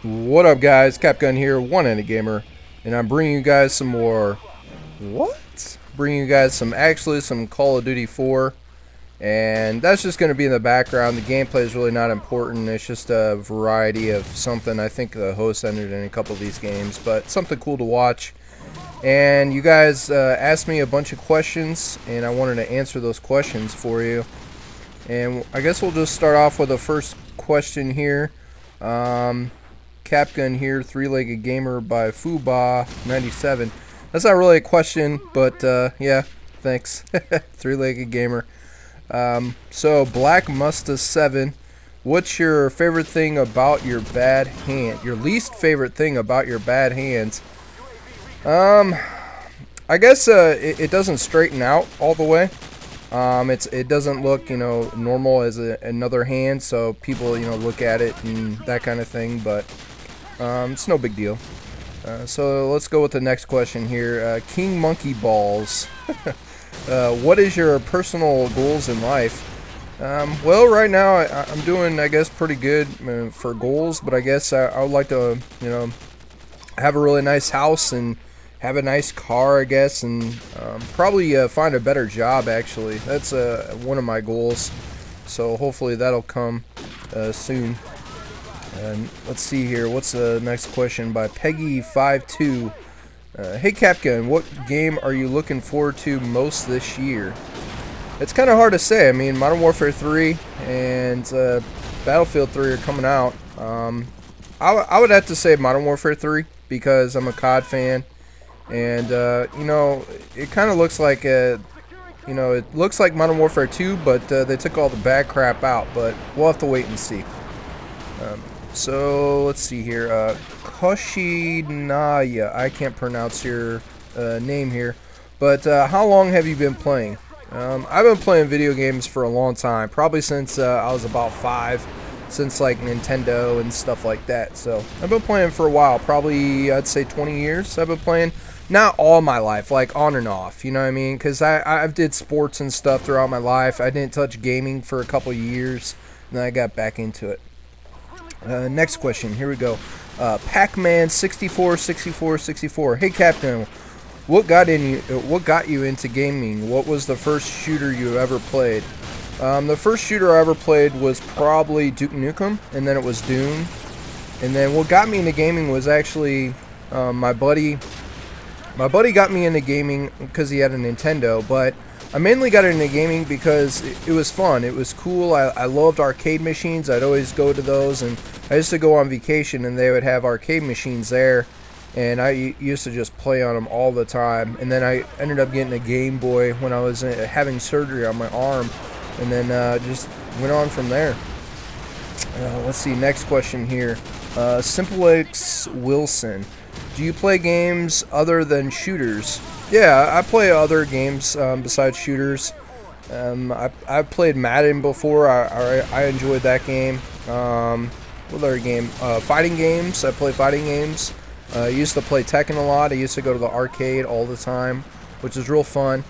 What up, guys? Capgun here, one-handed gamer, and I'm bringing you guys some more. Bringing you guys some Call of Duty 4, and that's just going to be in the background. The gameplay is really not important. It's just a variety of something. I think the host entered in a couple of these games, but something cool to watch. And you guys asked me a bunch of questions, and I wanted to answer those questions for you. And I guess we'll just start off with the first question here. Capgun here, three-legged gamer by Fuba97. That's not really a question, but yeah, thanks. Three-legged gamer. So Black Musta 7, what's your favorite thing about your bad hand? Your least favorite thing about your bad hands? I guess it doesn't straighten out all the way. It doesn't look, normal as another hand, so people, look at it and that kind of thing, but it's no big deal. So let's go with the next question here. King Monkey Balls. What is your personal goals in life? Well, right now I'm doing, I guess, pretty good for goals, but I guess I would like to, have a really nice house and have a nice car, I guess, and probably find a better job, actually. That's one of my goals, so hopefully that'll come soon. And let's see here, what's the next question by Peggy52. Hey Capgun, what game are you looking forward to most this year? It's kind of hard to say. I mean, Modern Warfare 3 and Battlefield 3 are coming out. I would have to say Modern Warfare 3 because I'm a CoD fan. And, it kind of looks like, it looks like Modern Warfare 2, but they took all the bad crap out. But we'll have to wait and see. So, let's see here. Koshinaya, I can't pronounce your name here. But how long have you been playing? I've been playing video games for a long time. Probably since I was about 5. Since, like, Nintendo and stuff like that. So, I've been playing for a while. Probably, I'd say 20 years I've been playing. Not all my life, like on and off, you know what I mean? Because I did sports and stuff throughout my life. I didn't touch gaming for a couple years, and then I got back into it. Next question, here we go. Pac-Man 646464. Hey Captain, what got you into gaming? What was the first shooter you ever played? The first shooter I ever played was probably Duke Nukem, and then it was Doom. And then what got me into gaming was actually my buddy. My buddy got me into gaming because he had a Nintendo, but I mainly got into gaming because it was fun. It was cool. I loved arcade machines. I'd always go to those, and I used to go on vacation, and they would have arcade machines there, and I used to just play on them all the time. And then I ended up getting a Game Boy when I was having surgery on my arm, and then just went on from there. Let's see, next question here. Simple X Wilson. Do you play games other than shooters? Yeah, I play other games besides shooters. I've played Madden before. I enjoyed that game. What other game? Fighting games. I play fighting games. I used to play Tekken a lot. I used to go to the arcade all the time, which is real fun.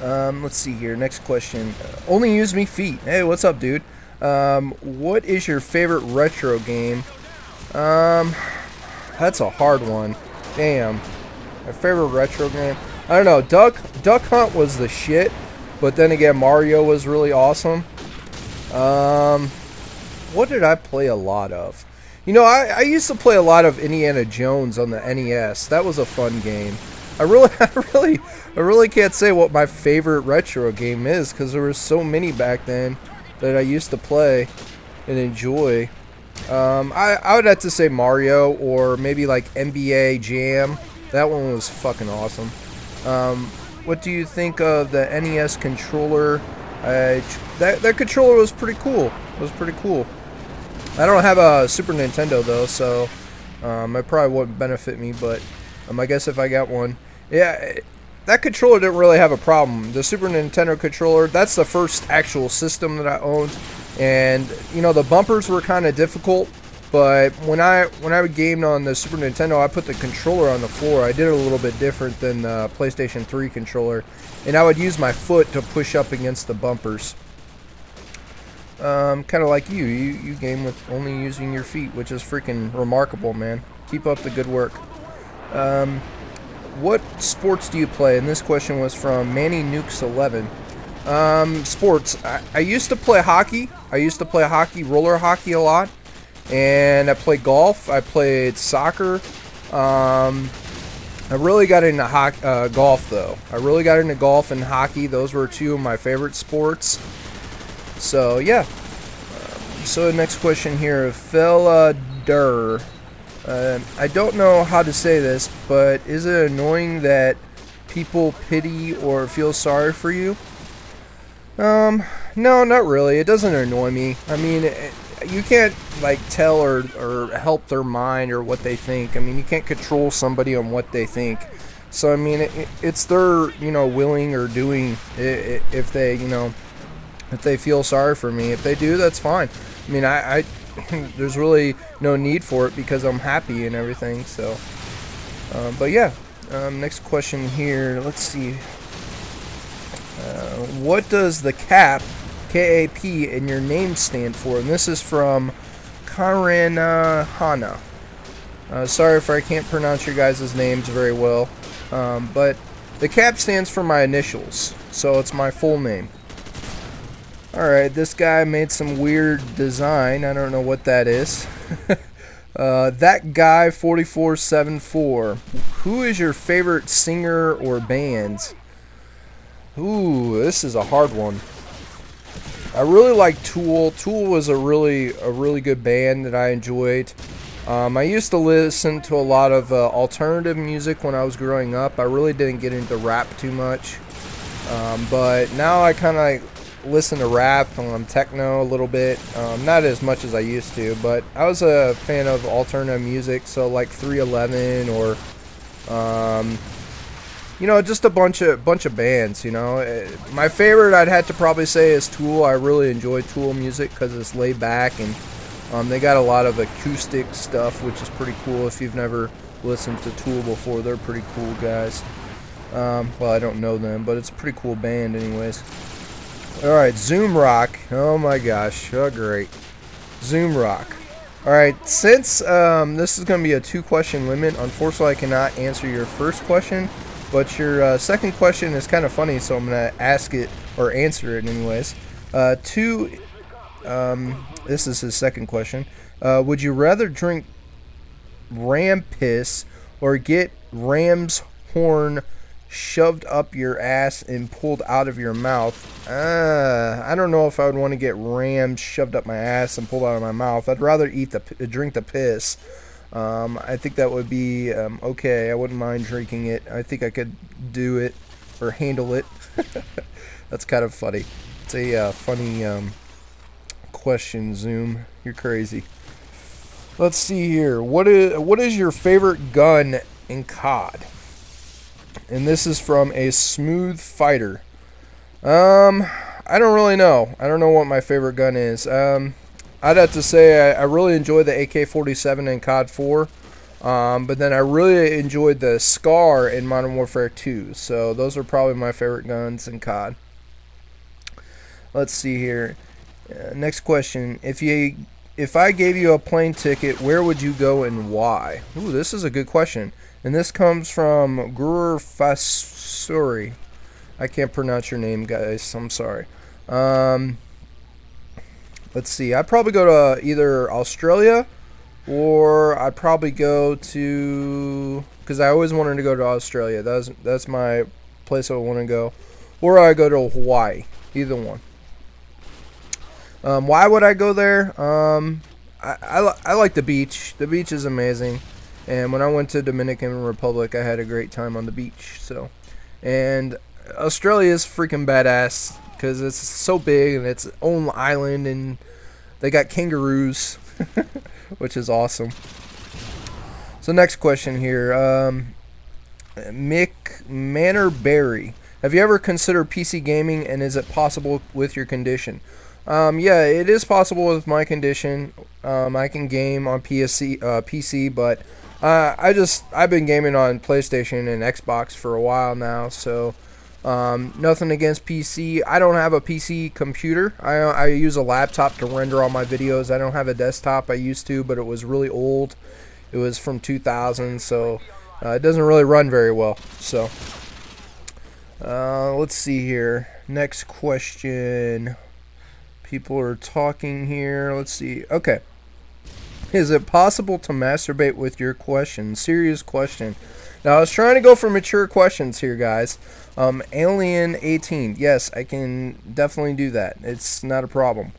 Let's see here. Next question. Only use me feet. Hey, what's up, dude? What is your favorite retro game? That's a hard one. Damn. My favorite retro game? I don't know. Duck Hunt was the shit, but then again, Mario was really awesome. What did I play a lot of? I used to play a lot of Indiana Jones on the NES. That was a fun game. I really can't say what my favorite retro game is because there were so many back then that I used to play and enjoy. I would have to say Mario or maybe like NBA Jam. That one was fucking awesome. What do you think of the NES controller? That controller was pretty cool. It was pretty cool. I don't have a Super Nintendo though, so it probably wouldn't benefit me. But I guess if I got one, yeah, that controller didn't really have a problem. The Super Nintendo controller, that's the first actual system that I owned. And the bumpers were kind of difficult, but when I gamed on the Super Nintendo, I put the controller on the floor. I did it a little bit different than the PlayStation 3 controller, and I would use my foot to push up against the bumpers. kind of like you game with only using your feet, which is freaking remarkable, man. Keep up the good work. What sports do you play? And this question was from Manny Nukes 11. Sports. I used to play hockey. I used to play hockey, roller hockey a lot. And I played golf. I played soccer. I really got into golf, though. I really got into golf and hockey. Those were two of my favorite sports. So, yeah. So, the next question here. Fella Durr. I don't know how to say this, but is it annoying that people pity or feel sorry for you? No, not really. It doesn't annoy me. I mean, you can't like tell or help their mind or what they think. I mean, you can't control somebody on what they think. So I mean, it's their willing or doing if they if they feel sorry for me. If they do, that's fine. I mean, I there's really no need for it because I'm happy and everything. So, but yeah. Next question here. Let's see. What does the CAP, K-A-P, in your name stand for? And this is from Karen Hana. Sorry if I can't pronounce your guys' names very well. But the CAP stands for my initials. So it's my full name. Alright, this guy made some weird design. I don't know what that is. That guy 4474. Who is your favorite singer or band? Ooh, this is a hard one. I really like Tool. Tool was a really good band that I enjoyed. I used to listen to a lot of alternative music when I was growing up. I really didn't get into rap too much. But now I kind of listen to rap, techno a little bit, not as much as I used to, but I was a fan of alternative music, so like 311 or just a bunch of bands. My favorite I'd have to probably say is Tool. I really enjoy Tool music because it's laid back and they got a lot of acoustic stuff, which is pretty cool. If you've never listened to Tool before, they're pretty cool guys. Well, I don't know them, but it's a pretty cool band anyways. Alright, Zoom Rock. Oh my gosh. Oh, great. Zoom Rock. Alright, since this is going to be a 2-question limit, unfortunately I cannot answer your first question, but your second question is kind of funny, so I'm going to ask it, or answer it anyways. This is his second question. Would you rather drink ram piss or get ram's horn shoved up your ass and pulled out of your mouth? I don't know if I would want to get rammed shoved up my ass and pulled out of my mouth. I'd rather drink the piss. I think that would be okay. I wouldn't mind drinking it. I think I could do it or handle it. That's kind of funny. It's a funny question, Zoom. You're crazy. Let's see here. What is your favorite gun in COD? And this is from a Smooth Fighter. I don't really know. I don't know what my favorite gun is. I'd have to say I really enjoy the AK-47 in COD 4. But then I really enjoyed the SCAR in Modern Warfare 2. So those are probably my favorite guns in COD. Let's see here. Next question. If I gave you a plane ticket, where would you go and why? Ooh, this is a good question. And this comes from Gurur Fasuri. I can't pronounce your name, guys. I'm sorry. Let's see. I'd probably go to either Australia or I'd probably go to... because I always wanted to go to Australia. That's my place I want to go. Or I go to Hawaii. Either one. Why would I go there? I like the beach. The beach is amazing. And when I went to Dominican Republic, I had a great time on the beach. So, and Australia is freaking badass because it's so big and it's its own island, and they got kangaroos, which is awesome. So next question here, Mick Manorberry. Have you ever considered PC gaming, and is it possible with your condition? Yeah, it is possible with my condition. I can game on PC, but I've been gaming on PlayStation and Xbox for a while now, so Nothing against PC. I don't have a PC computer. I use a laptop to render all my videos. I don't have a desktop. I used to, but it was really old. It was from 2000, so it doesn't really run very well. So let's see here. Next question. People are talking here. Let's see. Okay. Is it possible to masturbate with your question? Serious question. Now, I was trying to go for mature questions here, guys. Alien 18. Yes, I can definitely do that. It's not a problem.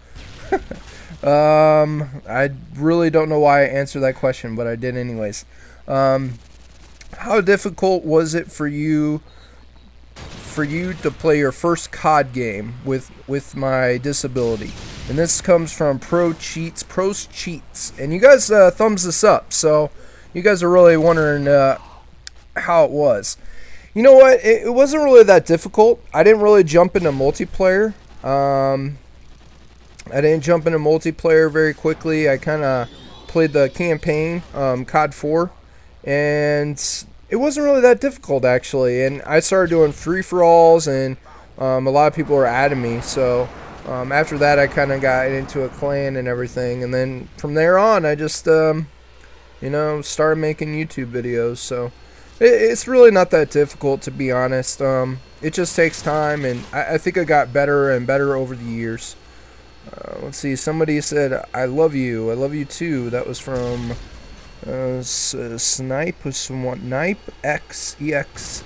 I really don't know why I answered that question, but I did anyways. How difficult was it for you to play your first COD game with my disability? And this comes from Pros Cheats, and you guys thumbs this up, so you guys are really wondering how it was. You know what, it wasn't really that difficult. I didn't really jump into multiplayer. I didn't jump into multiplayer very quickly. I kind of played the campaign, CoD4, and it wasn't really that difficult, actually. And I started doing free-for-alls, and a lot of people were adding me. So after that, I kind of got into a clan and everything. And then from there on, I just, you know, started making YouTube videos. So it's really not that difficult, to be honest. It just takes time, and I think I got better and better over the years. Let's see. Somebody said, "I love you. I love you too." That was from Snipe XEX.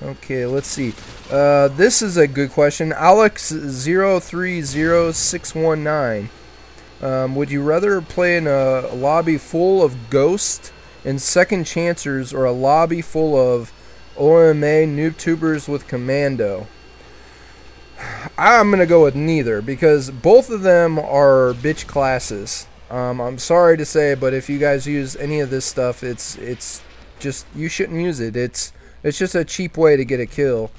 Okay, let's see. This is a good question. Alex030619. Would you rather play in a lobby full of ghosts and second chancers, or a lobby full of OMA noobtubers with commando? I'm gonna go with neither, because both of them are bitch classes. I'm sorry to say, but if you guys use any of this stuff, it's just, you shouldn't use it. It's just a cheap way to get a kill.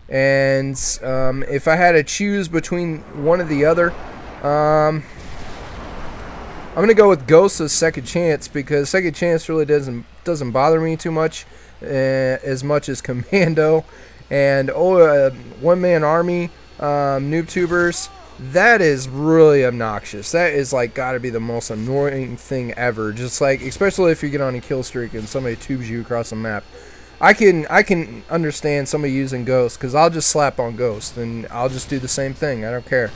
And if I had to choose between one or the other, I'm gonna go with Ghosts as second chance, because second chance really doesn't bother me too much, as much as commando and one-man army. NoobTubers, that is really obnoxious. That is like gotta be the most annoying thing ever. Just like, especially if you get on a kill streak and somebody tubes you across the map. I can understand somebody using Ghost, because I'll just slap on Ghost and I'll just do the same thing. I don't care.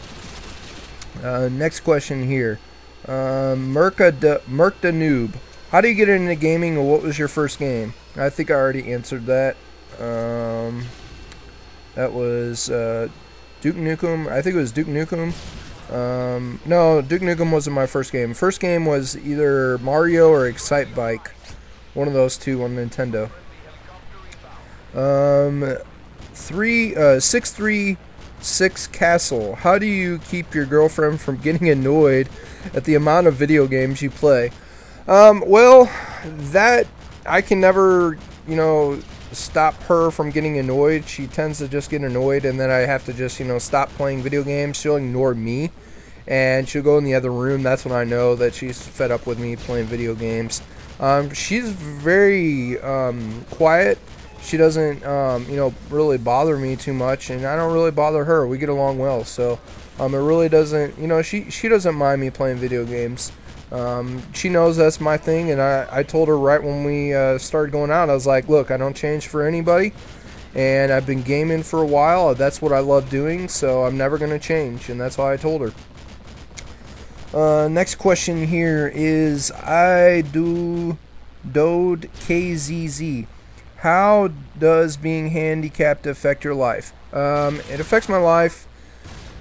Next question here. Merc the Noob. How do you get into gaming, or what was your first game? I think I already answered that. That was Duke Nukem. I think it was Duke Nukem. No, Duke Nukem wasn't my first game. First game was either Mario or Excite Bike. One of those two on Nintendo. 636 Castle. How do you keep your girlfriend from getting annoyed at the amount of video games you play? Well, that I can never, you know, stop her from getting annoyed. She tends to just get annoyed, and then I have to just, you know, stop playing video games. She'll ignore me, and she'll go in the other room. That's when I know that she's fed up with me playing video games. She's very quiet. She doesn't, you know, really bother me too much, and I don't really bother her. We get along well, so it really doesn't, you know, she doesn't mind me playing video games. She knows that's my thing, and I told her right when we started going out, I was like, look, I don't change for anybody, and I've been gaming for a while. That's what I love doing, so I'm never going to change, and that's why I told her. Next question here is Dode KZZ. How does being handicapped affect your life? It affects my life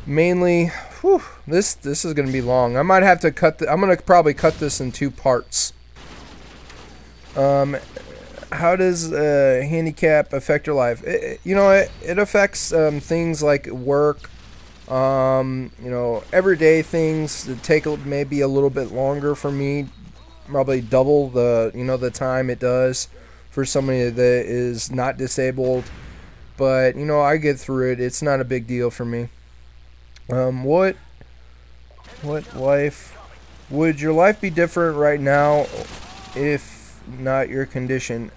mainly. Whew, this is going to be long. I might have to cut. I'm going to probably cut this in 2 parts. How does handicap affect your life? You know, it affects things like work. You know, everyday things that take maybe a little bit longer for me. Probably double the, you know, the time it does for somebody that is not disabled. But, you know, I get through it. It's not a big deal for me. What life would your life be different right now if not your condition?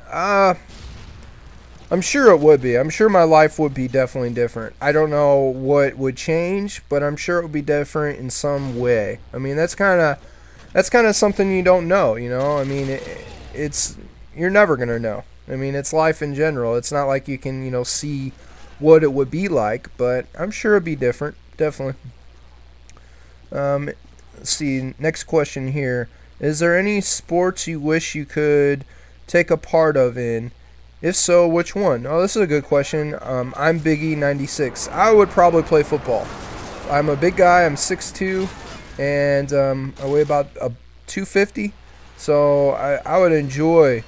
I'm sure it would be. I'm sure my life would be definitely different. I don't know what would change, but I'm sure it would be different in some way. I mean, that's kind of something you don't know, you know? I mean, it's you're never going to know. I mean, it's life in general. It's not like you can, you know, see what it would be like, but I'm sure it'd be different, definitely. Let's see, next question here. Is there any sports you wish you could take a part of in? If so, which one? Oh, this is a good question. I'm Biggie96. I would probably play football. I'm a big guy. I'm 6'2", and I weigh about 250. So I would enjoy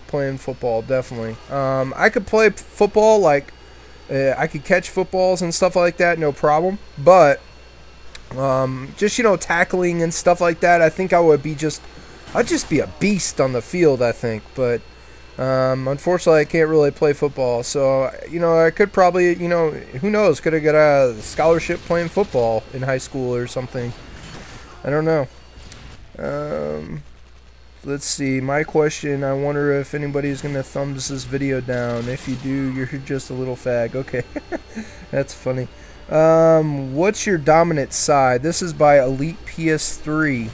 playing football, definitely. I could play football, like I could catch footballs and stuff like that, no problem. But just, you know, tackling and stuff like that, I think I'd just be a beast on the field, I think. But unfortunately, I can't really play football. So, you know, I could probably, you know, who knows, could have got a scholarship playing football in high school or something. I don't know. Let's see, my question, I wonder if anybody's going to thumbs this video down. If you do, you're just a little fag. Okay, that's funny. What's your dominant side? This is by Elite PS3.